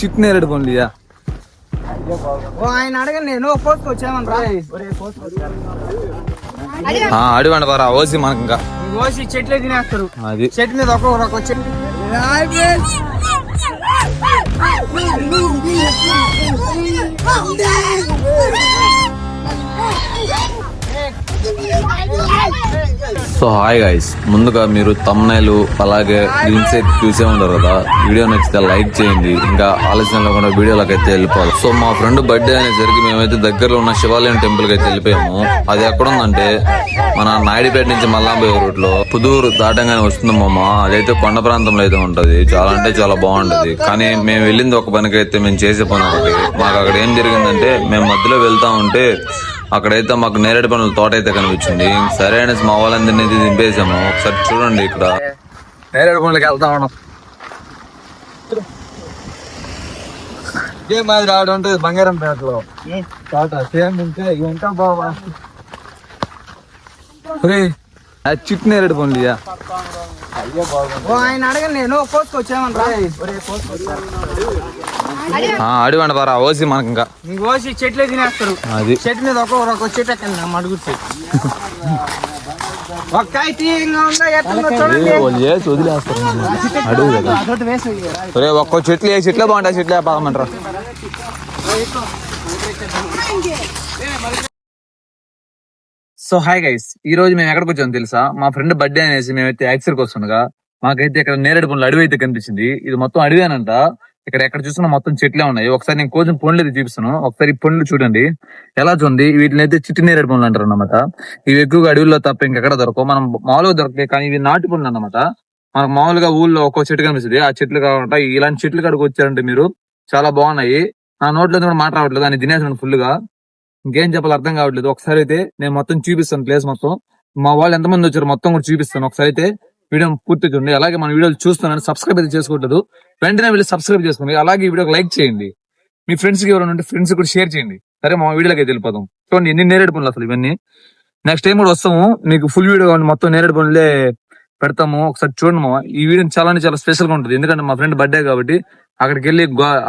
చిట్నేరేడు పండ్లియా ఆయన అడగండి నేను కోసుకొచ్చామని అడివండి బారా ఓసి మనకి ఇంకా కోసి చెట్లే తినేస్తారు. అది చెట్టు మీద ఒక్కొక్క చెట్టు సో హాయ్ గైస్, ముందుగా మీరు తమ్నైల్ అలాగే గ్రీన్ సైడ్ చూసే ఉంటారు కదా. వీడియో నచ్చితే లైక్ చేయండి. ఇంకా ఆలోచన లేకుండా వీడియోలోకి అయితే వెళ్ళిపోవాలి. సో మా ఫ్రెండ్ బర్త్డే అనేసరికి మేమైతే దగ్గరలో ఉన్న శివాలయం టెంపుల్ కి అయితే వెళ్ళిపోయాము. అది ఎక్కడుందంటే మన నాయుడుపేట నుంచి మల్లాంబే రూట్ లో పుదూరు దాటంగానే వస్తుంది మామ. అదైతే కొండ ప్రాంతంలో అయితే ఉంటది. చాలా అంటే చాలా బాగుంటది. కానీ మేము వెళ్ళింది ఒక పనికి అయితే మేము చేసే పని ఒకటి. మాకు అక్కడ ఏం జరిగిందంటే మేము మధ్యలో వెళ్తా ఉంటే అక్కడైతే మాకు నేరేడు పండ్ల తోట అయితే కనిపించింది. సరే అనేసి మా వాళ్ళందరినీ దింపేసాము. ఒకసారి చూడండి, ఇక్కడ నేరేడు పండ్లకి వెళ్తా ఉన్నాం. ఇదే మాది రావడం ఉంటుంది బంగారం పేటలో తోట. సేమ్ ఉంటే ఇంకా బాగా చిట్టు నేరేడు పండ్లియా ఆయన అడగండి నేను కోసుకొచ్చామని అడివండి బారా ఓసి మనకి ఇంకా కోసి చెట్లే తినేస్తారు. అది చెట్టు మీద ఒక్కొక్క చెట్టు ఎక్కండి మడుగు చెట్టు ఒక్కాయ తీయంగా ఉందా ఎట్లా చూడండి. వదిలేస్తారు అడుగు కదా. ఒక్కో చెట్లు ఏ చెట్లే బాగుంటాయి. చెట్లే బాగమంటారా. సో హాయ్ గైస్, ఈ రోజు మేము ఎక్కడికి వచ్చాము తెలుసా? మా ఫ్రెండ్ బర్త్డే అనేసి మేమైతే యాక్సిడెంట్ వస్తుండగా మాకైతే ఇక్కడ నేరేడు పండ్లు అడవి అయితే కనిపించింది. ఇది మొత్తం అడవేనంట. ఇక్కడ ఎక్కడ చూసినా మొత్తం చెట్లే ఉన్నాయి. ఒకసారి నేను కొంచెం పండ్లు అయితే చూపిస్తాను. ఒకసారి ఈ పండ్లు చూడండి ఎలా చూడండి. వీటిని అయితే చిట్టి నేరేడు పండ్లు అంటారు అన్నమాట. ఇవి ఎక్కువగా అడవుల్లో తప్ప ఇంకెక్కడ దొరకవు. మనం మామూలుగా దొరకతాయి, కానీ ఇవి నాటు పండ్లు అన్నమాట. మనకు మామూలుగా ఊళ్ళో ఒక్కో చెట్టు కనిపిస్తుంది. ఆ చెట్లు కావాలంటే ఇలాంటి చెట్లు కాడికి వచ్చారంటే మీరు చాలా బాగున్నాయి. నా నోట్లో కూడా మాట రావట్లేదు, దాన్ని తినేసాను ఫుల్ గా. ఇంకేం చెప్పాలి అర్థం కావట్లేదు. ఒకసారి అయితే నేను మొత్తం చూపిస్తాను ప్లేస్ మొత్తం. మా వాళ్ళు ఎంతమంది వచ్చారు మొత్తం కూడా చూపిస్తాను. ఒకసారి అయితే వీడియో పూర్తి చూడండి. అలాగే మన వీడియోలు చూస్తున్నాను, సబ్స్క్రైబ్ అయితే చేసుకోవట్లేదు, వెంటనే వెళ్ళి సబ్స్క్రైబ్ చేసుకోండి. అలాగే ఈ వీడియోకి లైక్ చేయండి. మీ ఫ్రెండ్స్ కి ఎవరైనా ఉంటే ఫ్రెండ్స్ కూడా షేర్ చేయండి. సరే మా వీడియోకి అయితే వెళ్ళిపోతాం. చూడండి ఎన్ని నేరేడు పనులు అసలు ఇవన్నీ. నెక్స్ట్ టైం కూడా వస్తాము, మీకు ఫుల్ వీడియో మొత్తం నేరేడు పనులే పెడతాము. ఒకసారి చూడండి మా ఈ వీడియో చాలా అంటే చాలా స్పెషల్ గా ఉంటుంది. ఎందుకంటే మా ఫ్రెండ్ బర్త్డే కాబట్టి అక్కడికి వెళ్ళి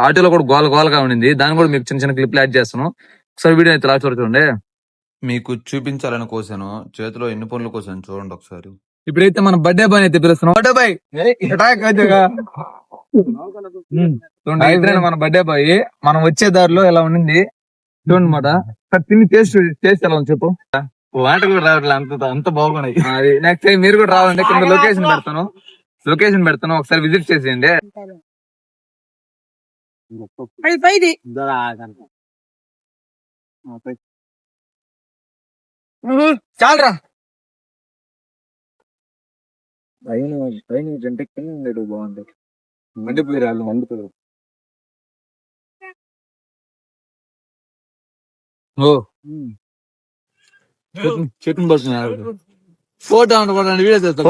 ఆటోలో కూడా గోలగా ఉండింది. దాన్ని కూడా మీకు చిన్న చిన్న క్లిప్లు యాడ్ చేస్తాను. ఒకసారి వీడియో అయితే లాస్ట్ వరకు చూడండి. మీకు చూపించాలని కోసాను, చేతిలో ఎన్ని పనులు కోసాను చూడండి ఒకసారి. ఇప్పుడైతే మన బర్త్డే బాయ్ అయితే పిలుస్తున్నాం. బర్త్డే బాయ్ మన బర్త్డే బాయ్ మనం వచ్చే దారిలో ఎలా ఉండింది చూడండి మాట. తిని టేస్ట్ ఎలా ఉంది చెప్పు. వాట కూడా రావట్లేదు, అంత బాగున్నాయి. అది నెక్స్ట్ టైం మీరు కూడా రావాలంటే కింద లొకేషన్ పెడతాను, ఒకసారి విజిట్ చేసేయండి. చాలరా బాగుంది. మండిపోయారు మండుతారు. చెట్టు పడుతున్నారు. ఫోటో అనుకోండి, వీడియో చేస్తాను.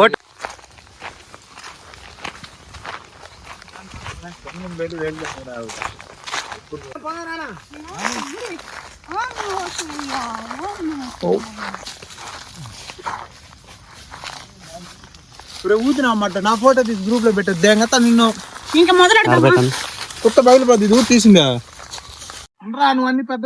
ఊదినమాట నా ఫోటో తీసి గ్రూప్ లో పెట్టద్దు దేంగత నిన్ను ఇంకా మొదలు కొత్త బయలుపోద్ది. ఇది ఊరు తీసిందా నువ్వు అన్ని పెద్ద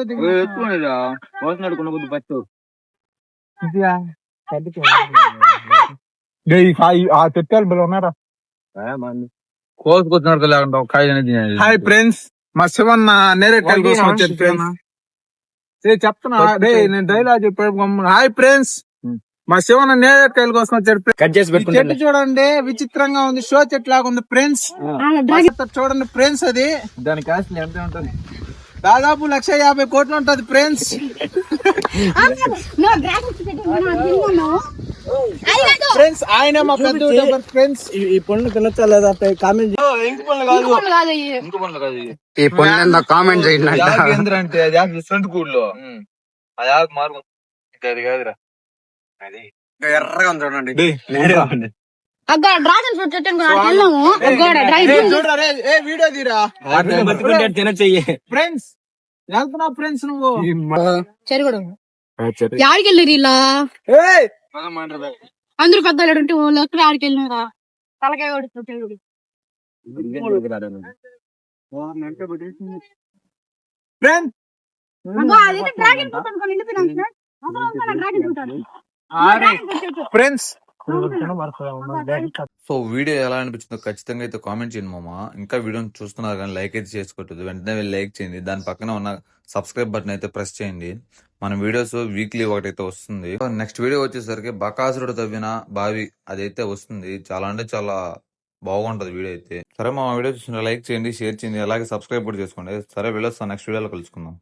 తెట్టాలి బిల్ ఉన్నారా కోసుకొచ్చినట్టు లేకుండా కాయ. హాయ్ ఫ్రెండ్స్, మా శివన్న నేరేడు కోసం వచ్చారు ఫ్రెండ్స్. చెప్తున్నా రే నేను డైలాగ్ చెప్పాడు. హాయ్ ఫ్రెండ్స్, మా శివన్న నేరేడు కోసం వచ్చాడు. చెట్టు చూడండి విచిత్రంగా ఉంది, షో చెట్టు లాగా ఉంది ఫ్రెండ్స్. చూడండి ఫ్రెండ్స్, అది దాని కాస్ట్ ఎంత ఉంటుంది? దాదాపు 150 కోట్లు ఉంటది ఫ్రెండ్స్. ఫ్రెండ్స్ ఆయన మా పెద్ద ఫ్రెండ్స్. ఈ పనులు తినచ్చా లేదా కామెంట్. ఇంకు పనులు కాదు, ఈ పనులు కామెంట్ చేయండి. అంటే అది ఫ్రంట్ కూడ్లో అది మార్గం అది కాదురా. అది ఎర్రగా ఉంది చూడండి. వీడియో తీరా ఫ్రెండ్స్. వెళ్తున్నా ఫ్రెండ్స్. నువ్వు యాడికి వెళ్ళారు ఇలా అందరూ పెద్దలు ఉంటే వాళ్ళు ఎక్కడ ఆడికి వెళ్ళినారా? తలకాయ ఫ్రెండ్స్ ఫ్రెండ్స్ సో వీడియో ఎలా అనిపించిందో ఖచ్చితంగా అయితే కామెంట్ చేయండి మామ. ఇంకా వీడియోని చూస్తున్నారు కానీ లైక్ అయితే చేసుకోవట్లేదు, వెంటనే వెళ్ళి లైక్ చేయండి. దాని పక్కన ఉన్న సబ్స్క్రైబ్ బటన్ అయితే ప్రెస్ చేయండి. మన వీడియోస్ వీక్లీ ఒకటైతే వస్తుంది. నెక్స్ట్ వీడియో వచ్చేసరికి బకాసురుడు తవ్విన బావి అదైతే వస్తుంది. చాలా అంటే చాలా బాగుంటది వీడియో అయితే. సరే మా వీడియో చూసిన లైక్ చేయండి, షేర్ చేయండి, అలాగే సబ్స్క్రైబ్ కూడా చేసుకోండి. సరే వెళ్ళొస్తాను, నెక్స్ట్ వీడియోలో కలుసుకుందాం.